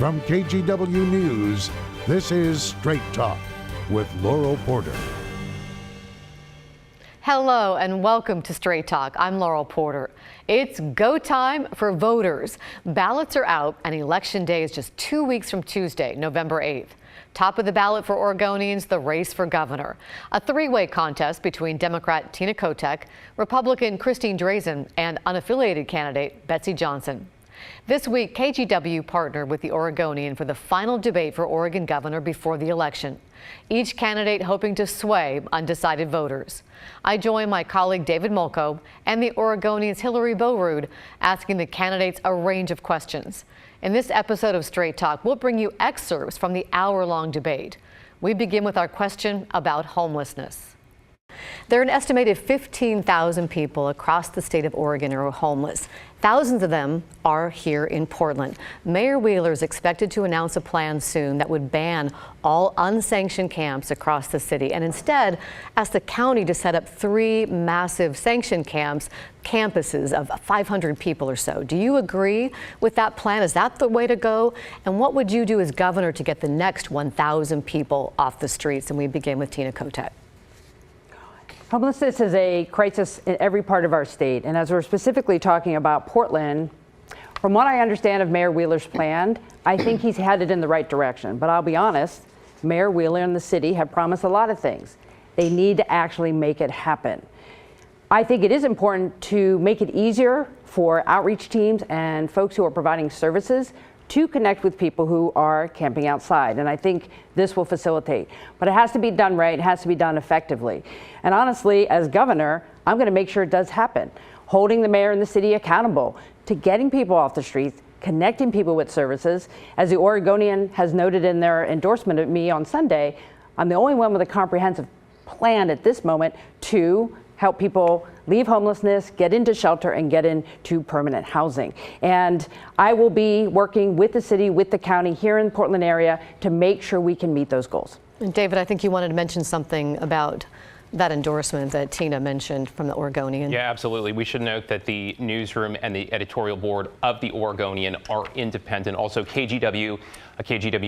From KGW News, this is Straight Talk with Laurel Porter. Hello and welcome to Straight Talk. I'm Laurel Porter. It's go time for voters. Ballots are out and Election Day is just 2 weeks from Tuesday, November 8th. Top of the ballot for Oregonians, the race for governor. A three-way contest between Democrat Tina Kotek, Republican Christine Drazan, and unaffiliated candidate Betsy Johnson. This week, KGW partnered with the Oregonian for the final debate for Oregon governor before the election. Each candidate hoping to sway undecided voters. I join my colleague David Molko and the Oregonian's Hillary Boerud asking the candidates a range of questions. In this episode of Straight Talk, we'll bring you excerpts from the hour-long debate. We begin with our question about homelessness. There are an estimated 15,000 people across the state of Oregon who are homeless. Thousands of them are here in Portland. Mayor Wheeler is expected to announce a plan soon that would ban all unsanctioned camps across the city and instead ask the county to set up 3 massive sanctioned campuses of 500 people or so. Do you agree with that plan? Is that the way to go? And what would you do as governor to get the next 1,000 people off the streets? And we begin with Tina Kotek. Homelessness is a crisis in every part of our state, and as we're specifically talking about Portland, from what I understand of Mayor Wheeler's plan, I think he's headed in the right direction. But I'll be honest, Mayor Wheeler and the city have promised a lot of things. They need to actually make it happen. I think it is important to make it easier for outreach teams and folks who are providing services to connect with people who are camping outside. And I think this will facilitate. But it has to be done right. It has to be done effectively. And honestly, as governor, I'm going to make sure it does happen. Holding the mayor and the city accountable to getting people off the streets, connecting people with services. As the Oregonian has noted in their endorsement of me on Sunday, I'm the only one with a comprehensive plan at this moment to help people leave homelessness, get into shelter, and get into permanent housing. And I will be working with the city, with the county here in the Portland area to make sure we can meet those goals. And David, I think you wanted to mention something about that endorsement that Tina mentioned from the Oregonian. Yeah, absolutely. We should note that the newsroom and the editorial board of the Oregonian are independent. Also, KGW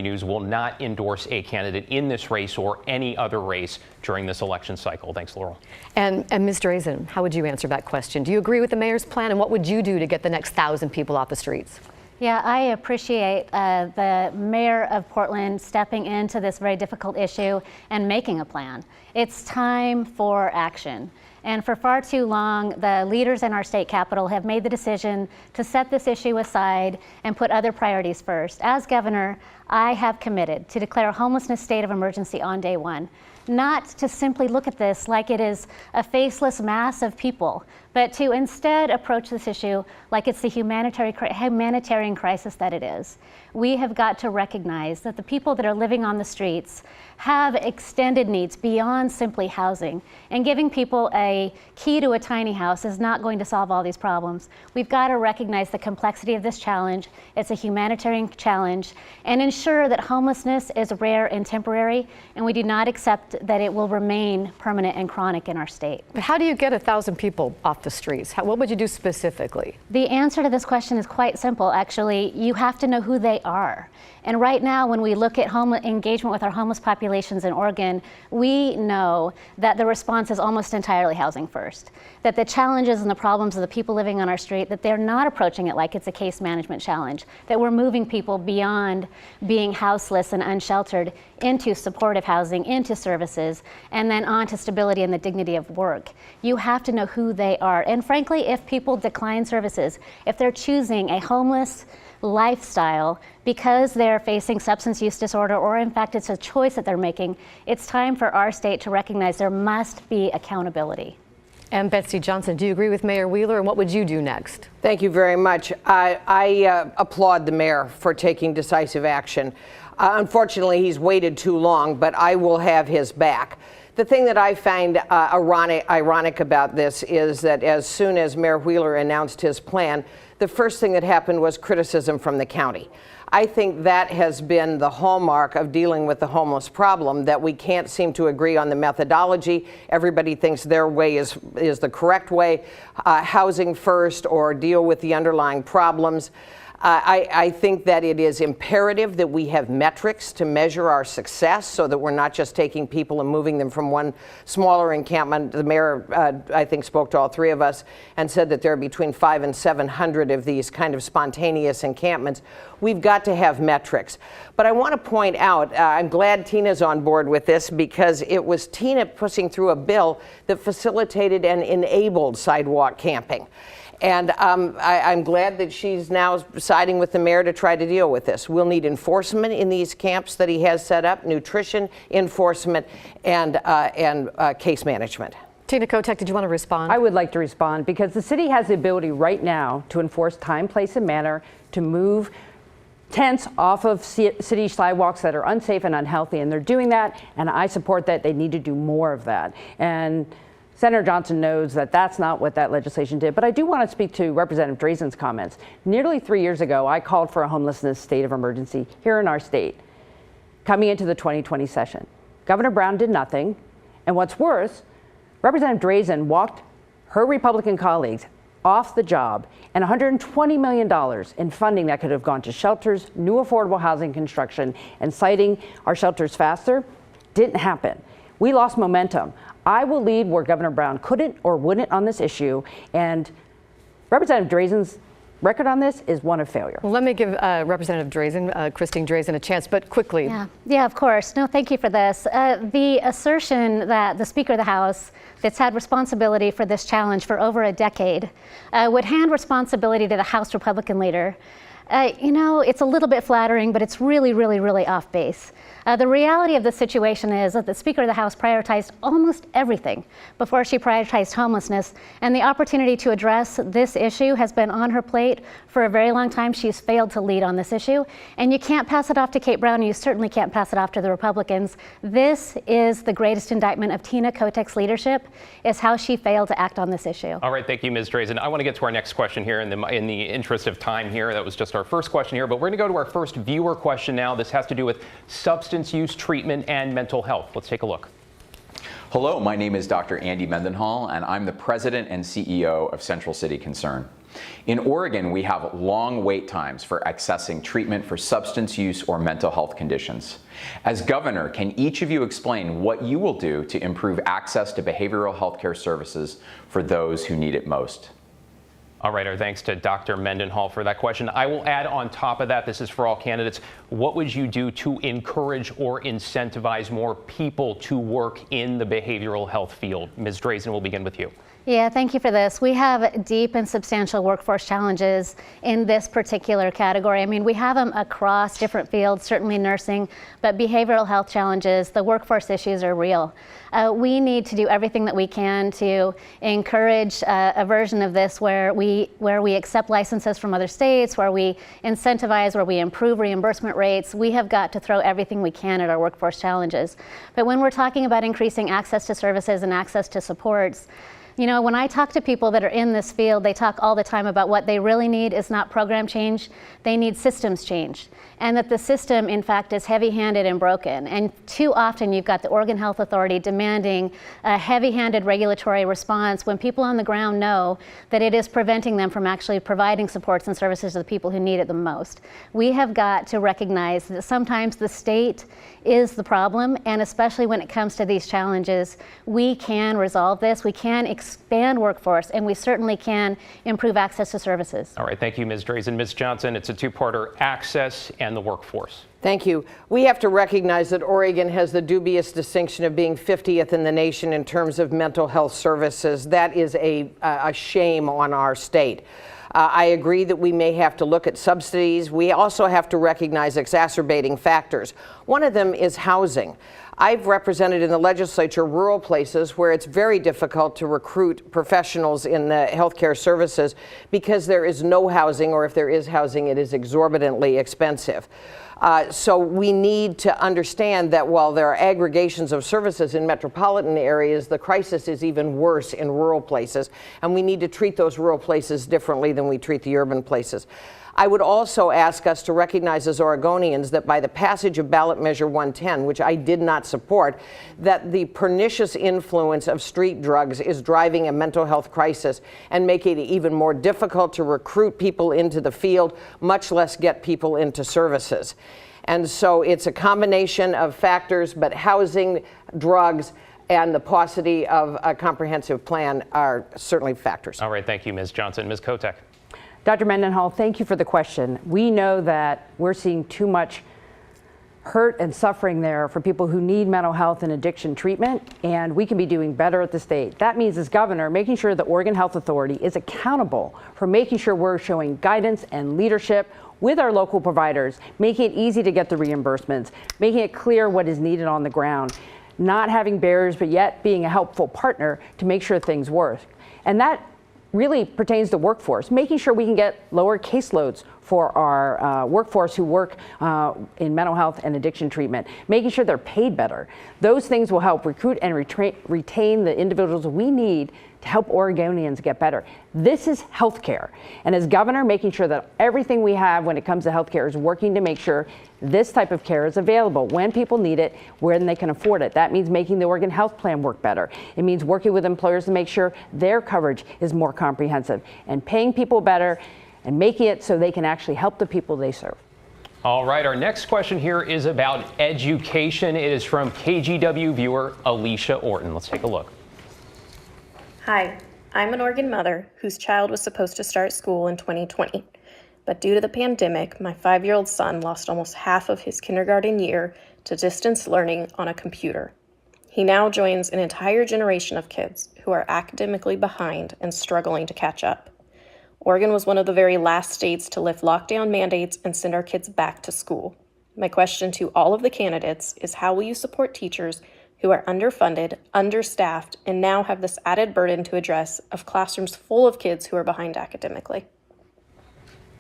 News will not endorse a candidate in this race or any other race during this election cycle. Thanks, Laurel. And Ms. Drazan, how would you answer that question? Do you agree with the mayor's plan, and what would you do to get the next 1,000 people off the streets? Yeah, I appreciate the mayor of Portland stepping into this very difficult issue and making a plan. It's time for action. And for far too long, the leaders in our state capitol have made the decision to set this issue aside and put other priorities first. As governor, I have committed to declare a homelessness state of emergency on day one. Not to simply look at this like it is a faceless mass of people, but to instead approach this issue like it's the humanitarian crisis that it is. We have got to recognize that the people that are living on the streets have extended needs beyond simply housing, and giving people a key to a tiny house is not going to solve all these problems. We've got to recognize the complexity of this challenge. It's a humanitarian challenge, and ensure that homelessness is rare and temporary, and we do not accept that it will remain permanent and chronic in our state. But how do you get 1,000 people off the streets? What would you do specifically? The answer to this question is quite simple, actually. You have to know who they are. And right now, when we look at engagement with our homeless populations in Oregon, we know that the response is almost entirely housing first. That the challenges and the problems of the people living on our street, that they're not approaching it like it's a case management challenge. That we're moving people beyond being houseless and unsheltered into supportive housing, into services, and then on to stability and the dignity of work. You have to know who they are. And frankly, if people decline services, if they're choosing a homeless lifestyle because they're facing substance use disorder, or in fact it's a choice that they're making, it's time for our state to recognize there must be accountability. And Betsy Johnson, do you agree with Mayor Wheeler, and what would you do next? Thank you very much. I applaud the mayor for taking decisive action. Unfortunately, he's waited too long, but I will have his back. The thing that I find ironic about this is that as soon as Mayor Wheeler announced his plan, the first thing that happened was criticism from the county. I think that has been the hallmark of dealing with the homeless problem, that we can't seem to agree on the methodology. Everybody thinks their way is the correct way, housing first or deal with the underlying problems. I think that it is imperative that we have metrics to measure our success so that we're not just taking people and moving them from one smaller encampment. The mayor, I think, spoke to all three of us and said that there are between 500 and 700 of these kind of spontaneous encampments. We've got to have metrics. But I want to point out, I'm glad Tina's on board with this, because it was Tina pushing through a bill that facilitated and enabled sidewalk camping. And I'm glad that she's now siding with the mayor to try to deal with this. We'll need enforcement in these camps that he has set up, nutrition enforcement, and case management. Tina Kotek, did you want to respond? I would like to respond because the city has the ability right now to enforce time, place, and manner to move tents off of city sidewalks that are unsafe and unhealthy, and they're doing that, and I support that. They need to do more of that. And Senator Johnson knows that that's not what that legislation did, but I do want to speak to Representative Drazan's comments. Nearly 3 years ago, I called for a homelessness state of emergency here in our state, coming into the 2020 session. Governor Brown did nothing, and what's worse, Representative Drazan walked her Republican colleagues off the job, and $120 million in funding that could have gone to shelters, new affordable housing construction, and siting our shelters faster didn't happen. We lost momentum. I will lead where Governor Brown couldn't or wouldn't on this issue, and Representative Drazan's record on this is one of failure. Well, let me give Representative Drazan, Christine Drazan, a chance, but quickly. Yeah, of course. No, thank you for this. The assertion that the Speaker of the House, that's had responsibility for this challenge for over a decade, would hand responsibility to the House Republican leader, it's a little bit flattering, but it's really, really, really off base. The reality of the situation is that the Speaker of the House prioritized almost everything before she prioritized homelessness, and the opportunity to address this issue has been on her plate for a very long time. She's failed to lead on this issue, and you can't pass it off to Kate Brown, and you certainly can't pass it off to the Republicans. This is the greatest indictment of Tina Kotek's leadership, is how she failed to act on this issue. All right, thank you, Ms. Drazan. I want to get to our next question here in the interest of time here. That was just our first question here, but we're going to go to our first viewer question now. This has to do with substance use treatment and mental health. Let's take a look. Hello, my name is Dr. Andy Mendenhall, and I'm the president and CEO of Central City Concern. In Oregon, we have long wait times for accessing treatment for substance use or mental health conditions. As governor, can each of you explain what you will do to improve access to behavioral health care services for those who need it most? All right, our thanks to Dr. Mendenhall for that question. I will add on top of that, this is for all candidates, what would you do to encourage or incentivize more people to work in the behavioral health field? Ms. Drazan, we'll begin with you. Yeah, thank you for this. We have deep and substantial workforce challenges in this particular category. I mean, we have them across different fields, certainly nursing, but behavioral health challenges, the workforce issues are real. We need to do everything that we can to encourage a version of this where we accept licenses from other states, where we incentivize, where we improve reimbursement rates. We have got to throw everything we can at our workforce challenges. But when we're talking about increasing access to services and access to supports, when I talk to people that are in this field, they talk all the time about what they really need is not program change, they need systems change. And that the system, in fact, is heavy-handed and broken. And too often you've got the Oregon Health Authority demanding a heavy-handed regulatory response when people on the ground know that it is preventing them from actually providing supports and services to the people who need it the most. We have got to recognize that sometimes the state is the problem, and especially when it comes to these challenges, we can resolve this, we can expand workforce, and we certainly can improve access to services. All right, thank you, Ms. Drazan. Ms. Johnson, it's a two-parter, access and the workforce. Thank you. We have to recognize that Oregon has the dubious distinction of being 50th in the nation in terms of mental health services. That is a shame on our state. I agree that we may have to look at subsidies. We also have to recognize exacerbating factors. One of them is housing. I've represented in the legislature rural places where it's very difficult to recruit professionals in the healthcare services because there is no housing, or if there is housing, it is exorbitantly expensive. So we need to understand that while there are aggregations of services in metropolitan areas, the crisis is even worse in rural places, and we need to treat those rural places differently than than we treat the urban places. I would also ask us to recognize as Oregonians that by the passage of ballot measure 110, which I did not support, that the pernicious influence of street drugs is driving a mental health crisis and making it even more difficult to recruit people into the field, much less get people into services. And so it's a combination of factors, but housing, drugs, and the paucity of a comprehensive plan are certainly factors. All right, thank you, Ms. Johnson. Ms. Kotek. Dr. Mendenhall, thank you for the question. We know that we're seeing too much hurt and suffering there for people who need mental health and addiction treatment, and we can be doing better at the state. That means, as governor, making sure the Oregon Health Authority is accountable for making sure we're showing guidance and leadership with our local providers, making it easy to get the reimbursements, making it clear what is needed on the ground, not having barriers, but yet being a helpful partner to make sure things work. And that really pertains to workforce, making sure we can get lower caseloads for our workforce who work in mental health and addiction treatment, making sure they're paid better. Those things will help recruit and retain the individuals we need to help Oregonians get better. This is healthcare. And as governor, making sure that everything we have when it comes to healthcare is working to make sure this type of care is available when people need it, when they can afford it. That means making the Oregon Health Plan work better. It means working with employers to make sure their coverage is more comprehensive and paying people better and making it so they can actually help the people they serve. All right, our next question here is about education. It is from KGW viewer Alicia Orton. Let's take a look. Hi, I'm an Oregon mother whose child was supposed to start school in 2020. But due to the pandemic, my 5-year-old son lost almost half of his kindergarten year to distance learning on a computer. He now joins an entire generation of kids who are academically behind and struggling to catch up. Oregon was one of the very last states to lift lockdown mandates and send our kids back to school. My question to all of the candidates is, how will you support teachers who are underfunded, understaffed, and now have this added burden to address of classrooms full of kids who are behind academically?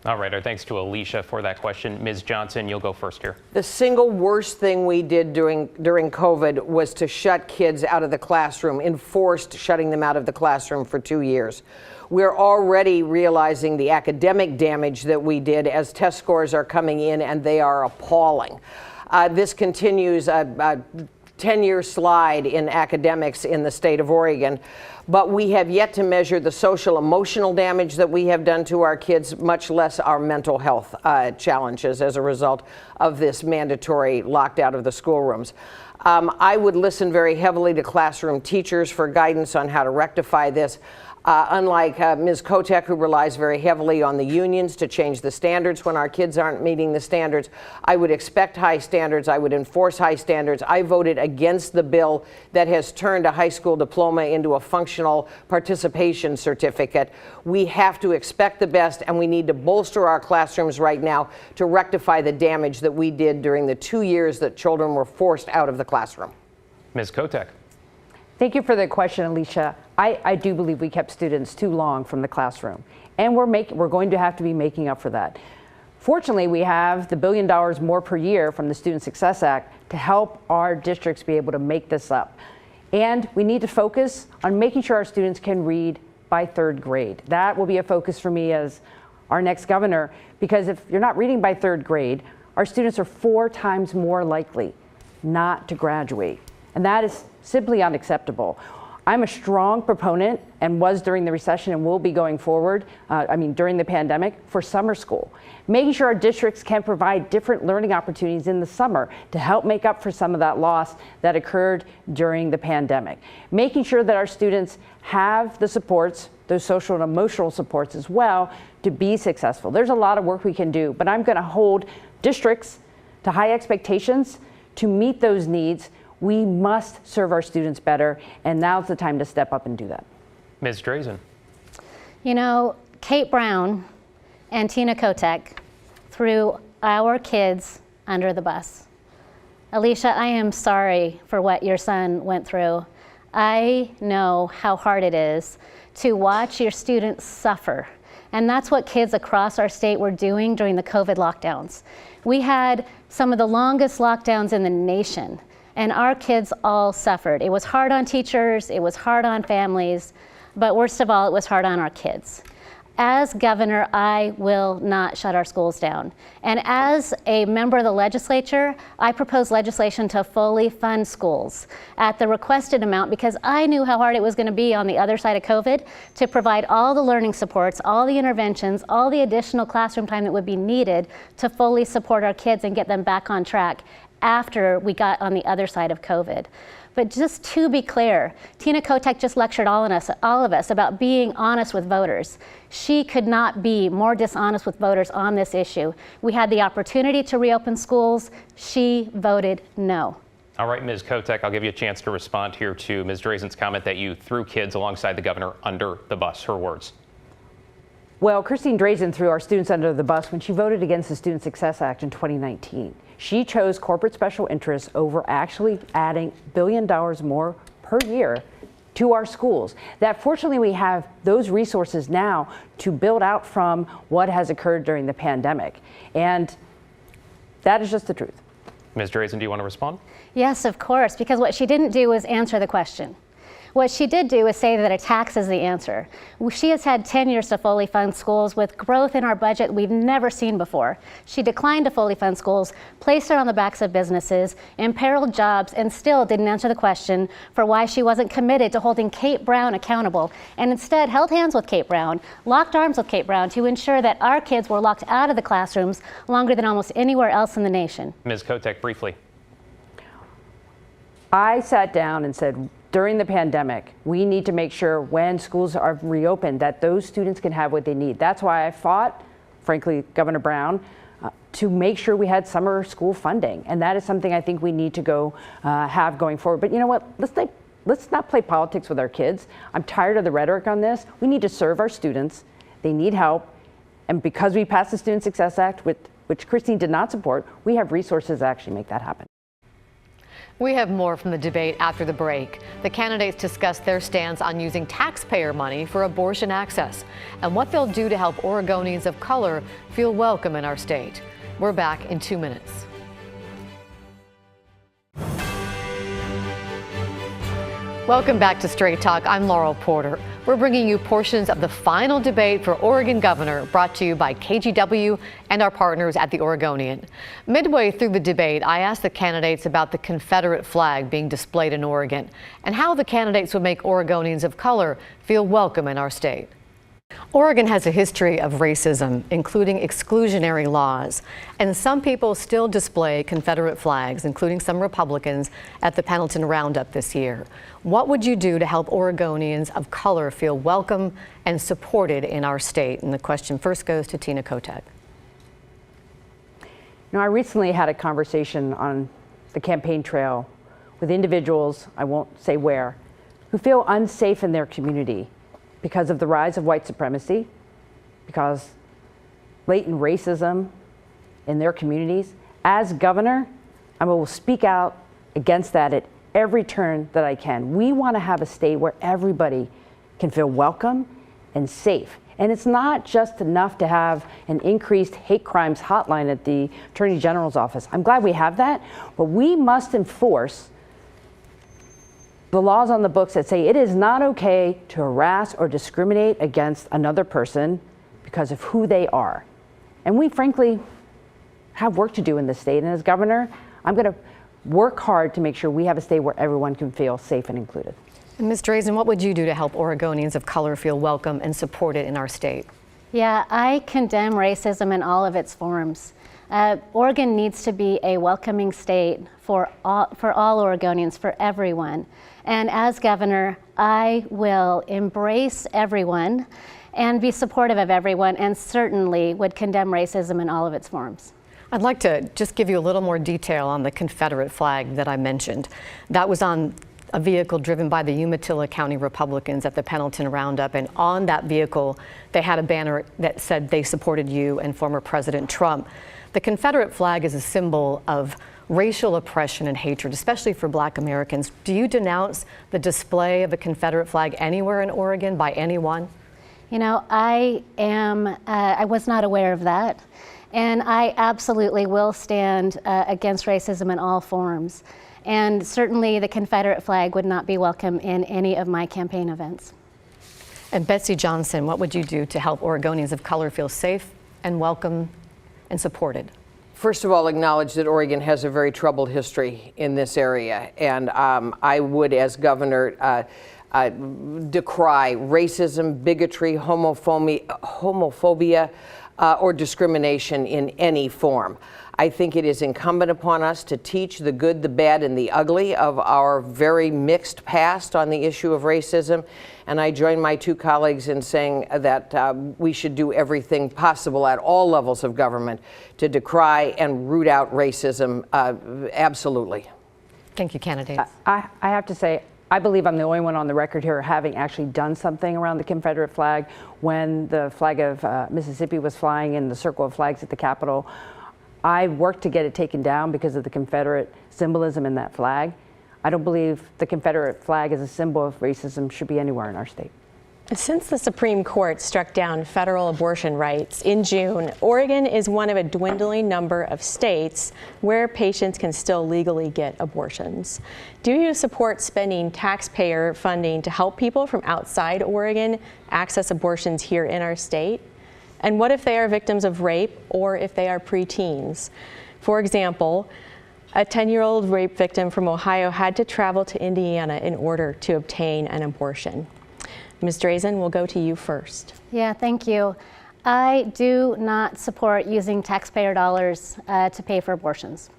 All right, our thanks to Alicia for that question. Ms. Johnson, you'll go first here. The single worst thing we did during COVID was to shut kids out of the classroom, enforced shutting them out of the classroom for 2 years. We're already realizing the academic damage that we did as test scores are coming in, and they are appalling. This continues a 10-year slide in academics in the state of Oregon. But we have yet to measure the social emotional damage that we have done to our kids, much less our mental health challenges as a result of this mandatory locked out of the schoolrooms. I would listen very heavily to classroom teachers for guidance on how to rectify this. Unlike Ms. Kotek, who relies very heavily on the unions to change the standards when our kids aren't meeting the standards, I would expect high standards. I would enforce high standards. I voted against the bill that has turned a high school diploma into a functional participation certificate. We have to expect the best, and we need to bolster our classrooms right now to rectify the damage that we did during the 2 years that children were forced out of the classroom. Ms. Kotek. Thank you for the question, Alicia. I do believe we kept students too long from the classroom, and we're going to have to be making up for that. Fortunately, we have the $1 billion more per year from the Student Success Act to help our districts be able to make this up. And we need to focus on making sure our students can read by 3rd grade. That will be a focus for me as our next governor, because if you're not reading by 3rd grade, our students are 4 times more likely not to graduate. And that is simply unacceptable. I'm a strong proponent, and was during the recession and will be going forward, during the pandemic, for summer school. Making sure our districts can provide different learning opportunities in the summer to help make up for some of that loss that occurred during the pandemic. Making sure that our students have the supports, those social and emotional supports as well, to be successful. There's a lot of work we can do, but I'm going to hold districts to high expectations to meet those needs. We must serve our students better, and now's the time to step up and do that. Ms. Drazan. You know, Kate Brown and Tina Kotek threw our kids under the bus. Alicia, I am sorry for what your son went through. I know how hard it is to watch your students suffer. And that's what kids across our state were doing during the COVID lockdowns. We had some of the longest lockdowns in the nation, and our kids all suffered. It was hard on teachers, it was hard on families, but worst of all, it was hard on our kids. As governor, I will not shut our schools down. And as a member of the legislature, I propose legislation to fully fund schools at the requested amount because I knew how hard it was going to be on the other side of COVID to provide all the learning supports, all the interventions, all the additional classroom time that would be needed to fully support our kids and get them back on track after we got on the other side of COVID. But just to be clear, Tina Kotek just lectured all of us about being honest with voters. She could not be more dishonest with voters on this issue. We had the opportunity to reopen schools. She voted no. All right, Ms. Kotek, I'll give you a chance to respond here to Ms. Drazan's comment that you threw kids alongside the governor under the bus. Her words. Well, Christine Drazan threw our students under the bus when she voted against the Student Success Act in 2019. She chose corporate special interests over actually adding $1 billion more per year to our schools. That fortunately we have those resources now to build out from what has occurred during the pandemic. And that is just the truth. Ms. Drazan, do you want to respond? Yes, of course, because what she didn't do was answer the question. What she did do is say that a tax is the answer. She has had 10 years to fully fund schools with growth in our budget we've never seen before. She declined to fully fund schools, placed it on the backs of businesses, imperiled jobs, and still didn't answer the question for why she wasn't committed to holding Kate Brown accountable, and instead held hands with Kate Brown, locked arms with Kate Brown to ensure that our kids were locked out of the classrooms longer than almost anywhere else in the nation. Ms. Kotek, briefly. I sat down and said, during the pandemic, we need to make sure when schools are reopened that those students can have what they need. That's why I fought, frankly, Governor Brown, to make sure we had summer school funding. And that is something I think we need to go have going forward. But you know what? Let's not play politics with our kids. I'm tired of the rhetoric on this. We need to serve our students. They need help. And because we passed the Student Success Act, which Christine did not support, we have resources to actually make that happen. We have more from the debate after the break. The candidates discuss their stance on using taxpayer money for abortion access and what they'll do to help Oregonians of color feel welcome in our state. We're back in 2 minutes. Welcome back to Straight Talk. I'm Laurel Porter. We're bringing you portions of the final debate for Oregon governor, brought to you by KGW and our partners at the Oregonian. Midway through the debate, I asked the candidates about the Confederate flag being displayed in Oregon and how the candidates would make Oregonians of color feel welcome in our state. Oregon has a history of racism, including exclusionary laws, and some people still display Confederate flags, including some Republicans, at the Pendleton Roundup this year. What would you do to help Oregonians of color feel welcome and supported in our state? And the question first goes to Tina Kotek. You know, I recently had a conversation on the campaign trail with individuals, I won't say where, who feel unsafe in their community because of the rise of white supremacy, because latent racism in their communities. As governor, I will speak out against that at every turn that I can. We want to have a state where everybody can feel welcome and safe. And it's not just enough to have an increased hate crimes hotline at the Attorney General's office. I'm glad we have that, but we must enforce the laws on the books that say it is not okay to harass or discriminate against another person because of who they are. And we frankly have work to do in this state. And as governor, I'm going to work hard to make sure we have a state where everyone can feel safe and included. And Ms. Drazan, what would you do to help Oregonians of color feel welcome and supported in our state? Yeah, I condemn racism in all of its forms. Oregon needs to be a welcoming state for all Oregonians, for everyone. And as governor, I will embrace everyone and be supportive of everyone, and certainly would condemn racism in all of its forms. I'd like to just give you a little more detail on the Confederate flag that I mentioned. That was on a vehicle driven by the Umatilla County Republicans at the Pendleton Roundup, and on that vehicle they had a banner that said they supported you and former President Trump. The Confederate flag is a symbol of racial oppression and hatred, especially for Black Americans. Do you denounce the display of a Confederate flag anywhere in Oregon by anyone? You know, I was not aware of that. And I absolutely will stand against racism in all forms. And certainly the Confederate flag would not be welcome in any of my campaign events. And Betsy Johnson, what would you do to help Oregonians of color feel safe and welcome and supported? First of all, acknowledge that Oregon has a very troubled history in this area. And I would, as governor, decry racism, bigotry, homophobia, or discrimination in any form. I think it is incumbent upon us to teach the good, the bad, and the ugly of our very mixed past on the issue of racism. And I join my two colleagues in saying that we should do everything possible at all levels of government to decry and root out racism, absolutely. Thank you, candidates. I have to say, I believe I'm the only one on the record here having actually done something around the Confederate flag when the flag of Mississippi was flying in the circle of flags at the Capitol. I worked to get it taken down because of the Confederate symbolism in that flag. I don't believe the Confederate flag as a symbol of racism should be anywhere in our state. Since the Supreme Court struck down federal abortion rights in June, Oregon is one of a dwindling number of states where patients can still legally get abortions. Do you support spending taxpayer funding to help people from outside Oregon access abortions here in our state? And what if they are victims of rape or if they are preteens? For example, a 10-year-old rape victim from Ohio had to travel to Indiana in order to obtain an abortion. Ms. Drazan, we'll go to you first. Yeah, thank you. I do not support using taxpayer dollars to pay for abortions.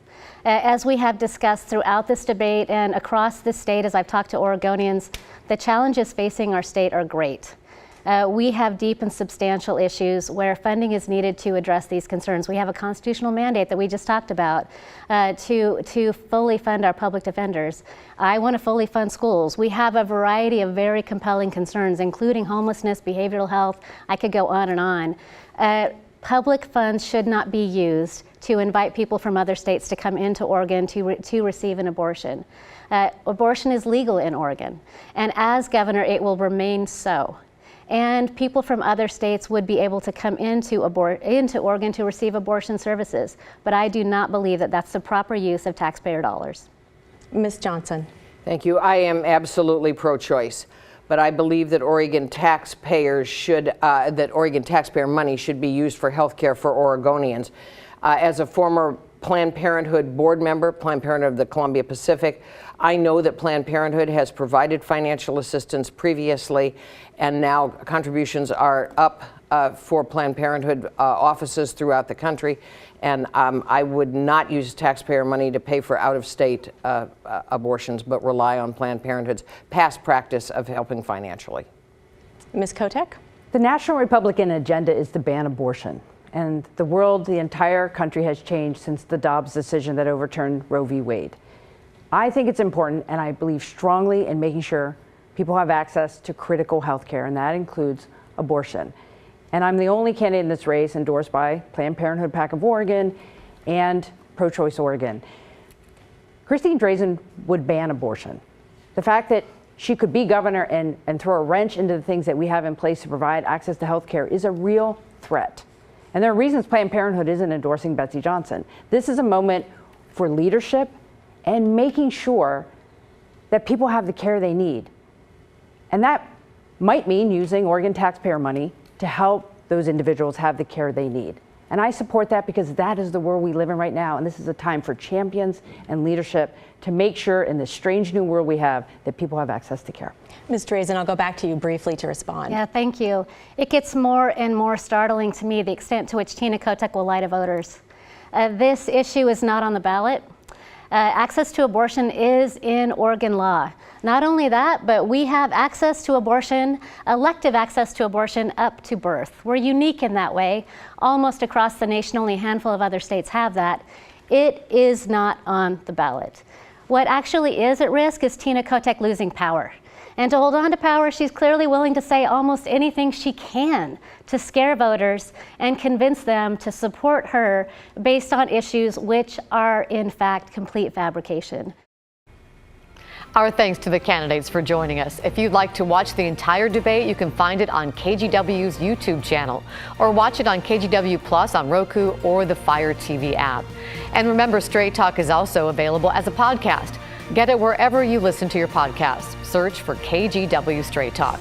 As we have discussed throughout this debate and across the state, as I've talked to Oregonians, the challenges facing our state are great. We have deep and substantial issues where funding is needed to address these concerns. We have a constitutional mandate that we just talked about to fully fund our public defenders. I want to fully fund schools. We have a variety of very compelling concerns, including homelessness, behavioral health. I could go on and on. Public funds should not be used to invite people from other states to come into Oregon to receive an abortion. Abortion is legal in Oregon, and as governor, it will remain so. And people from other states would be able to come into Oregon to receive abortion services. But I do not believe that that's the proper use of taxpayer dollars. Ms. Johnson. Thank you. I am absolutely pro-choice, but I believe that Oregon taxpayer money should be used for health care for Oregonians. As a former Planned Parenthood board member, Planned Parenthood of the Columbia Pacific, I know that Planned Parenthood has provided financial assistance previously, and now contributions are up for Planned Parenthood offices throughout the country. And I would not use taxpayer money to pay for out-of-state abortions, but rely on Planned Parenthood's past practice of helping financially. Ms. Kotek? The National Republican agenda is to ban abortion. And the world, the entire country has changed since the Dobbs decision that overturned Roe v. Wade. I think it's important, and I believe strongly in making sure people have access to critical health care, and that includes abortion. And I'm the only candidate in this race endorsed by Planned Parenthood PAC of Oregon and Pro-Choice Oregon. Christine Drazan would ban abortion. The fact that she could be governor and throw a wrench into the things that we have in place to provide access to health care is a real threat. And there are reasons Planned Parenthood isn't endorsing Betsy Johnson. This is a moment for leadership and making sure that people have the care they need. And that might mean using Oregon taxpayer money to help those individuals have the care they need. And I support that because that is the world we live in right now. And this is a time for champions and leadership to make sure in this strange new world we have that people have access to care. Ms. Drazan, I'll go back to you briefly to respond. Yeah, thank you. It gets more and more startling to me the extent to which Tina Kotek will lie to voters. This issue is not on the ballot. Access to abortion is in Oregon law. Not only that, but we have access to abortion, elective access to abortion up to birth. We're unique in that way. Almost across the nation, only a handful of other states have that. It is not on the ballot. What actually is at risk is Tina Kotek losing power. And to hold on to power, she's clearly willing to say almost anything she can to scare voters and convince them to support her based on issues which are, in fact, complete fabrication. Our thanks to the candidates for joining us. If you'd like to watch the entire debate, you can find it on KGW's YouTube channel or watch it on KGW Plus on Roku or the Fire TV app. And remember, Straight Talk is also available as a podcast. Get it wherever you listen to your podcasts. Search for KGW Straight Talk.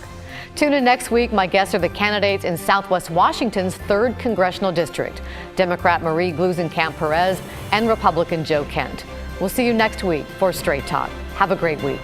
Tune in next week. My guests are the candidates in Southwest Washington's 3rd Congressional District, Democrat Marie Gluesenkamp Perez and Republican Joe Kent. We'll see you next week for Straight Talk. Have a great week.